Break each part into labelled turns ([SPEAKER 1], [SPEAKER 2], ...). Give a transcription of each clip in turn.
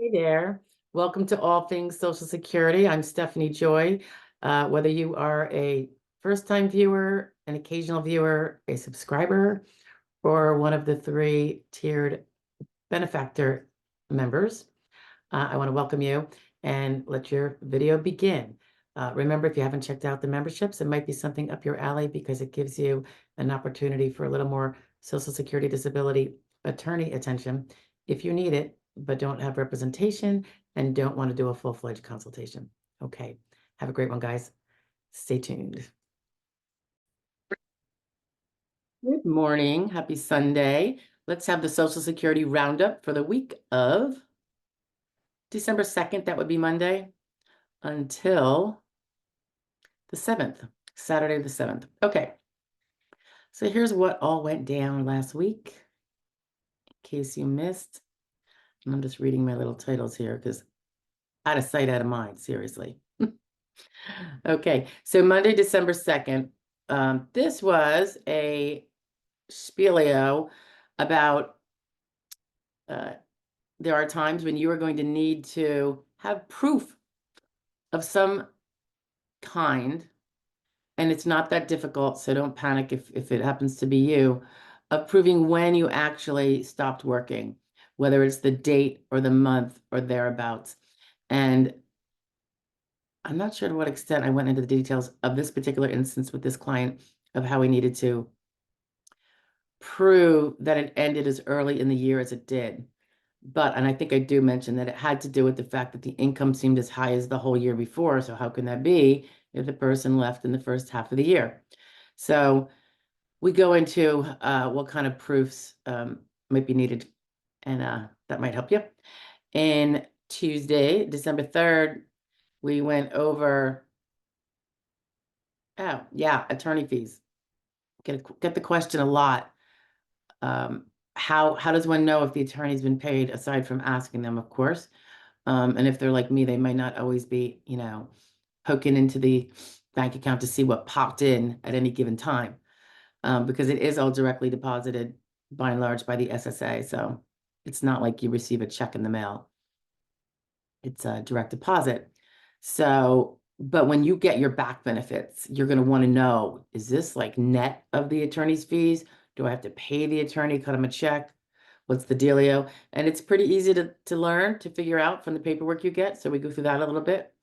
[SPEAKER 1] Hey there. Welcome to All Things Social Security. I'm Stephanie Joy. Whether you are a first-time viewer, an occasional viewer, a subscriber, or one of the three tiered benefactor members, I want to welcome you and let your video begin. Remember, if you haven't checked out the memberships, it might be something up your alley because it gives you an opportunity for a little more Social Security disability attorney attention if you need it, but don't have representation and don't want to do a full-fledged consultation. Okay, have a great one, guys. Stay tuned. Good morning. Happy Sunday. Let's have the Social Security roundup for the week of December 2nd. That would be Monday until the 7th, Saturday the 7th. Okay, so here's what all went down last week, in case you missed. And I'm just reading my little titles here because out of sight, out of mind, seriously. Okay, so Monday, December 2nd, this was a spielio about there are times when you are going to need to have proof of some kind, and it's not that difficult, so don't panic if it happens to be you, of proving when you actually stopped working, whether it's the date or the month or thereabouts. And I'm not sure to what extent I went into the details of this particular instance with this client of how he needed to prove that it ended as early in the year as it did. But, and I think I do mention that it had to do with the fact that the income seemed as high as the whole year before. So how can that be if the person left in the first half of the year? So we go into what kind of proofs might be needed, and that might help you. And Tuesday, December 3rd, we went over, oh, yeah, attorney fees. Get the question a lot. How does one know if the attorney's been paid, aside from asking them, of course? And if they're like me, they might not always be, poking into the bank account to see what popped in at any given time, because it is all directly deposited by and large by the SSA. So it's not like you receive a check in the mail. It's a direct deposit. So, but when you get your back benefits, you're going to want to know, is this like net of the attorney's fees? Do I have to pay the attorney, cut him a check? What's the dealio? And it's pretty easy to learn, to figure out from the paperwork you get. So we go through that a little bit.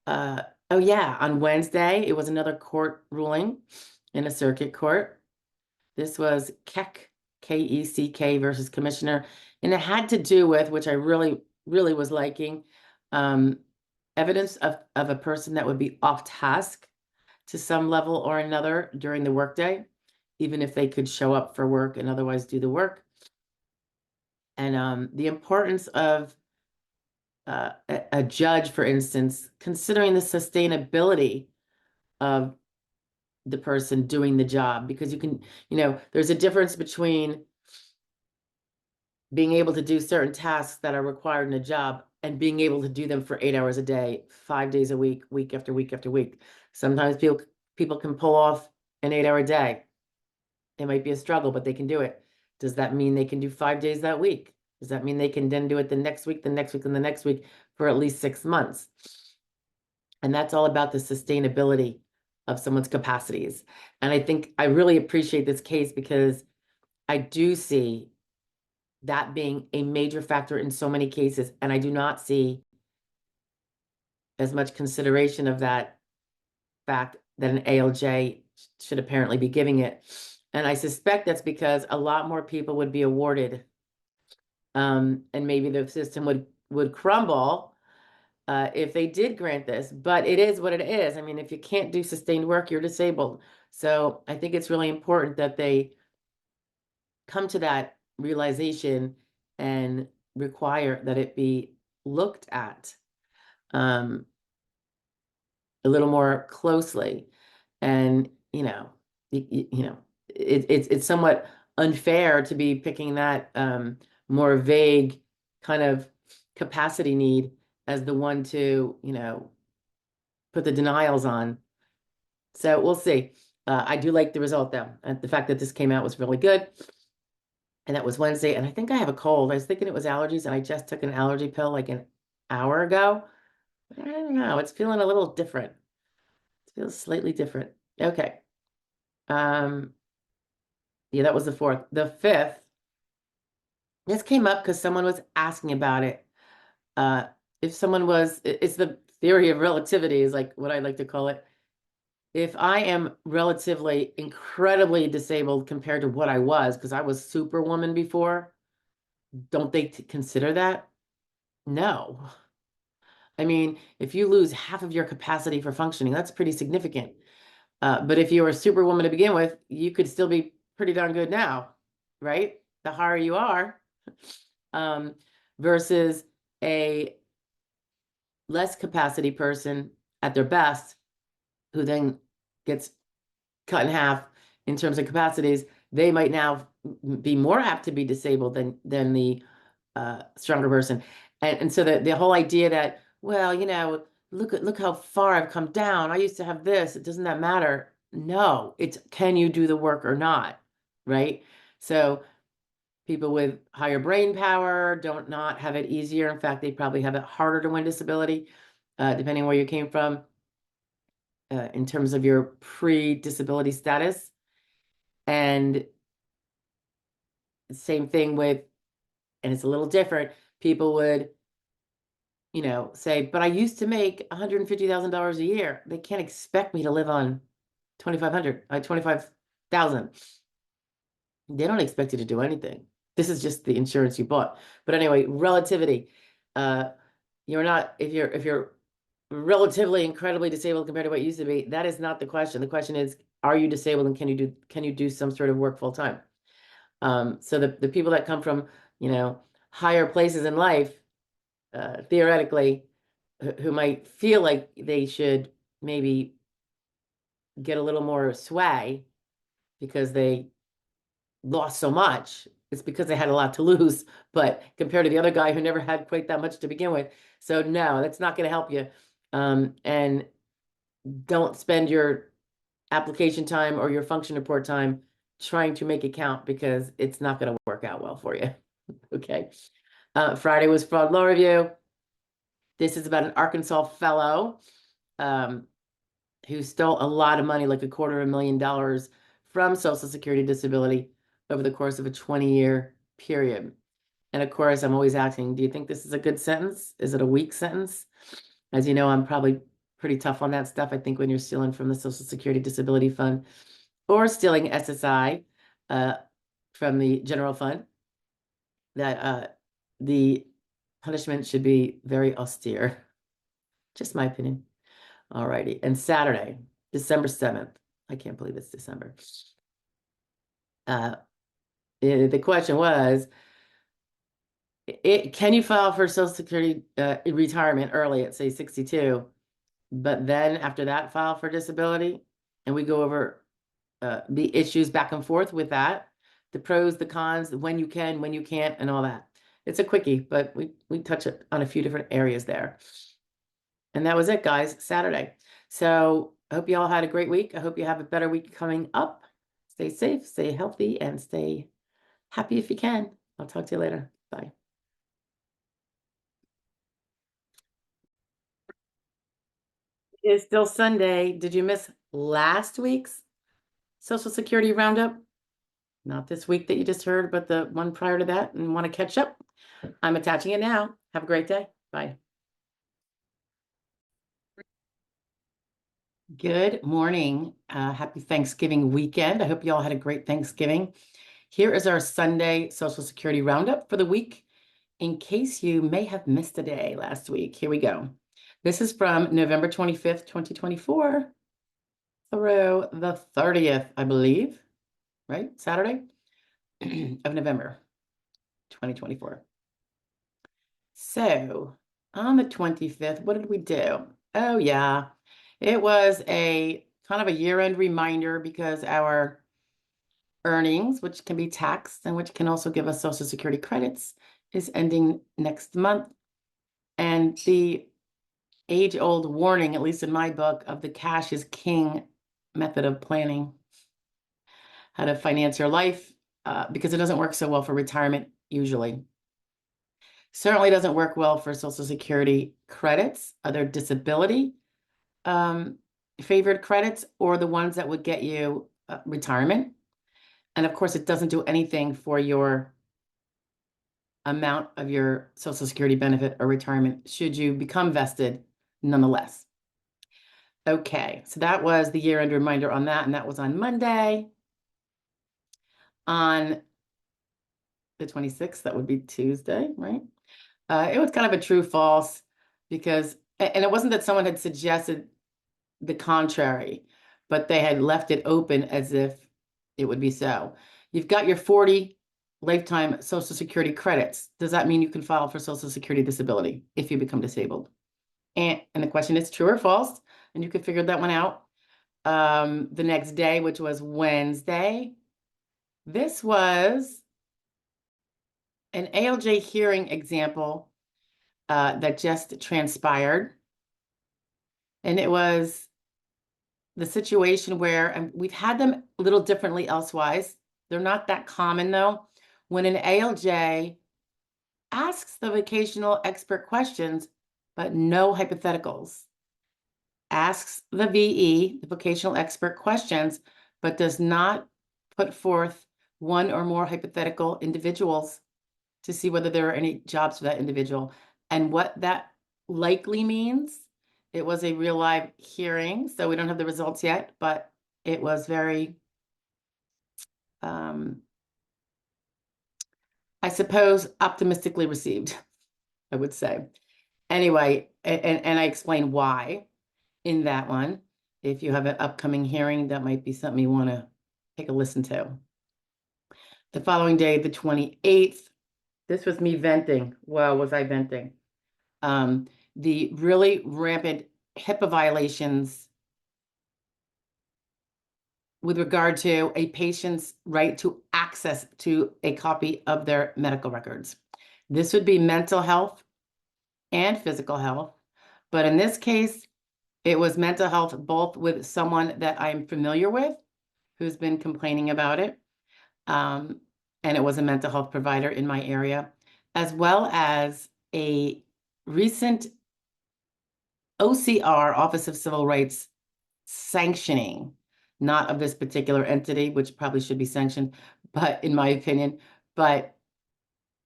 [SPEAKER 1] Oh yeah, on Wednesday, it was another court ruling in a circuit court. This was Keck, K-E-C-K versus Commissioner. And it had to do with, which I really, really was liking, evidence of a person that would be off task to some level or another during the workday, even if they could show up for work and otherwise do the work. And the importance of a judge, for instance, considering the sustainability of the person doing the job, because you can, there's a difference between being able to do certain tasks that are required in a job and being able to do them for 8 hours a day, 5 days a week, week after week after week. Sometimes people can pull off an 8-hour day. It might be a struggle, but they can do it. Does that mean they can do 5 days that week? Does that mean they can then do it the next week, the next week, and the next week for at least 6 months? And that's all about the sustainability of someone's capacities. And I think I really appreciate this case because I do see that being a major factor in so many cases. And I do not see as much consideration of that fact that an ALJ should apparently be giving it. And I suspect that's because a lot more people would be awarded, and maybe the system would crumble if they did grant this. But it is what it is. I mean, if you can't do sustained work, you're disabled. So I think it's really important that they come to that realization and require that it be looked at a little more closely. And it's somewhat unfair to be picking that more vague kind of capacity need as the one to put the denials on. So we'll see. I do like the result though, and the fact that this came out was really good. And that was Wednesday. And I think I have a cold. I was thinking it was allergies, and I just took an allergy pill like an hour ago. I don't know. It's feeling a little different. It feels slightly different. Okay. Um, yeah, that was the fourth. The fifth, this came up because someone was asking about it. Uh, if someone was, it's the theory of relativity, is like what I like to call it. If I am relatively incredibly disabled compared to what I was, because I was superwoman before, don't they consider that? No. I mean, if you lose half of your capacity for functioning, that's pretty significant. But if you were a superwoman to begin with, you could still be pretty darn good now, right? The higher you are, um, versus a less capacity person at their best, who then gets cut in half in terms of capacities, they might now be more apt to be disabled than the stronger person. And so the whole idea that, well, look how far I've come down. I used to have this. It doesn't that matter? No, it's can you do the work or not, right? So people with higher brain power don't not have it easier. In fact, they probably have it harder to win disability, depending on where you came from, in terms of your pre-disability status. And same thing with, and it's a little different, people would, say, but I used to make $150,000 a year. They can't expect me to live on 25,000. They don't expect you to do anything. This is just the insurance you bought. But anyway, relativity. Uh, you're not, if you're relatively incredibly disabled compared to what you used to be, that is not the question. The question is, are you disabled, and can you do some sort of work full time? So the people that come from, higher places in life, theoretically, who might feel like they should maybe get a little more sway because they lost so much. It's because they had a lot to lose, but compared to the other guy who never had quite that much to begin with. So no, that's not going to help you. And don't spend your application time or your function report time trying to make it count, because it's not going to work out well for you. Okay. Friday was fraud law review. This is about an Arkansas fellow, um, who stole a lot of money, like $250,000 from Social Security disability over the course of a 20-year period. And of course, I'm always asking, do you think this is a good sentence? Is it a weak sentence? As you know, I'm probably pretty tough on that stuff. I think when you're stealing from the Social Security Disability Fund or stealing SSI, from the general fund, that the punishment should be very austere. Just my opinion. All righty. And Saturday, December 7th. I can't believe it's December. The question was, can you file for Social Security retirement early at, say, 62, but then after that file for disability? And we go over the issues back and forth with that, the pros, the cons, when you can, when you can't, and all that. It's a quickie, but we touch it on a few different areas there. And that was it, guys, Saturday. So I hope you all had a great week. I hope you have a better week coming up. Stay safe, stay healthy, and stay happy if you can. I'll talk to you later. Bye. It's still Sunday. Did you miss last week's Social Security Roundup? Not this week that you just heard, but the one prior to that, and want to catch up? I'm attaching it now. Have a great day. Bye. Good morning. Happy Thanksgiving weekend. I hope you all had a great Thanksgiving. Here is our Sunday Social Security Roundup for the week, in case you may have missed a day last week. Here we go. This is from November 25th, 2024 through the 30th, I believe, right? Saturday of November 2024. So on the 25th, what did we do? Oh, yeah. It was a kind of a year-end reminder, because our earnings, which can be taxed and which can also give us Social Security credits, is ending next month. And the age-old warning, at least in my book, of the cash is king method of planning how to finance your life because it doesn't work so well for retirement usually. Certainly doesn't work well for Social Security credits, other disability favored credits, or the ones that would get you retirement. And of course, it doesn't do anything for your amount of your Social Security benefit or retirement should you become vested nonetheless. Okay, so that was the year-end reminder on that, and that was on Monday. On the 26th, that would be Tuesday, right? It was kind of a true false because, and it wasn't that someone had suggested the contrary, but they had left it open as if it would be so. You've got your 40 lifetime Social Security credits. Does that mean you can file for Social Security disability if you become disabled? And the question is true or false, and you could figure that one out. The next day, which was Wednesday, this was an ALJ hearing example that just transpired. And it was the situation where, and we've had them a little differently elsewise. They're not that common though. When an ALJ asks the vocational expert questions, but no hypotheticals, asks the VE, the vocational expert, questions, but does not put forth one or more hypothetical individuals to see whether there are any jobs for that individual. And what that likely means, it was a real live hearing, so we don't have the results yet, but it was very, I suppose, optimistically received, I would say. Anyway, and I explain why in that one. If you have an upcoming hearing, that might be something you want to take a listen to. The following day, the 28th, this was me venting. Well, was I venting? The really rampant HIPAA violations with regard to a patient's right to access to a copy of their medical records. This would be mental health and physical health, but in this case, it was mental health both with someone that I'm familiar with who's been complaining about it, and it was a mental health provider in my area, as well as a recent OCR, Office of Civil Rights, sanctioning, not of this particular entity, which probably should be sanctioned, but in my opinion, but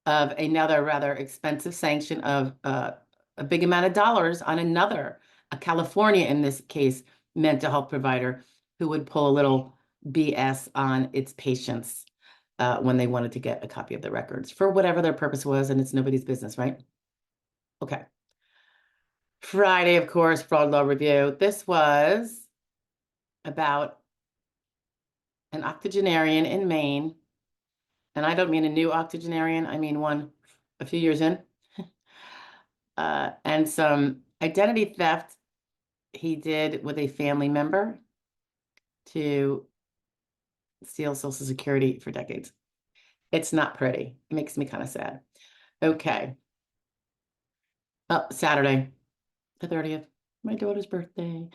[SPEAKER 1] of another rather expensive sanction of a big amount of dollars on another, a California, in this case, mental health provider who would pull a little BS on its patients when they wanted to get a copy of the records for whatever their purpose was, and it's nobody's business, right? Okay. Friday, of course, fraud law review. This was about an octogenarian in Maine, and I don't mean a new octogenarian, I mean one a few years in, and some identity theft he did with a family member to steal Social Security for decades. It's not pretty. It makes me kind of sad. Okay. Saturday, the 30th, my daughter's birthday.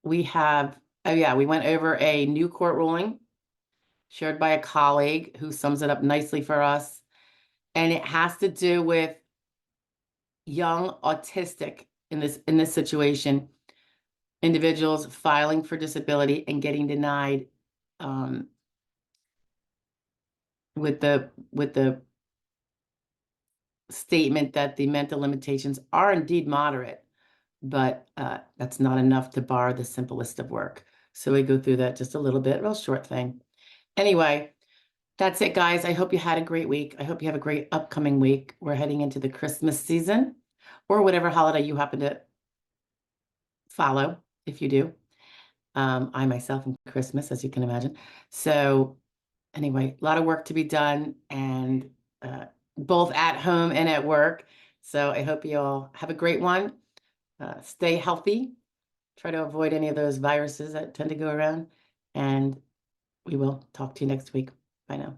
[SPEAKER 1] We have, oh yeah, we went over a new court ruling shared by a colleague who sums it up nicely for us. And it has to do with young autistic in this situation, individuals filing for disability and getting denied with the statement that the mental limitations are indeed moderate, but that's not enough to bar the simplest of work. So we go through that just a little bit, real short thing. Anyway, that's it, guys. I hope you had a great week. I hope you have a great upcoming week. We're heading into the Christmas season or whatever holiday you happen to follow, if you do. I myself am Christmas, as you can imagine. So anyway, a lot of work to be done, and both at home and at work. So I hope you all have a great one. Stay healthy. Try to avoid any of those viruses that tend to go around. And we will talk to you next week. Bye now.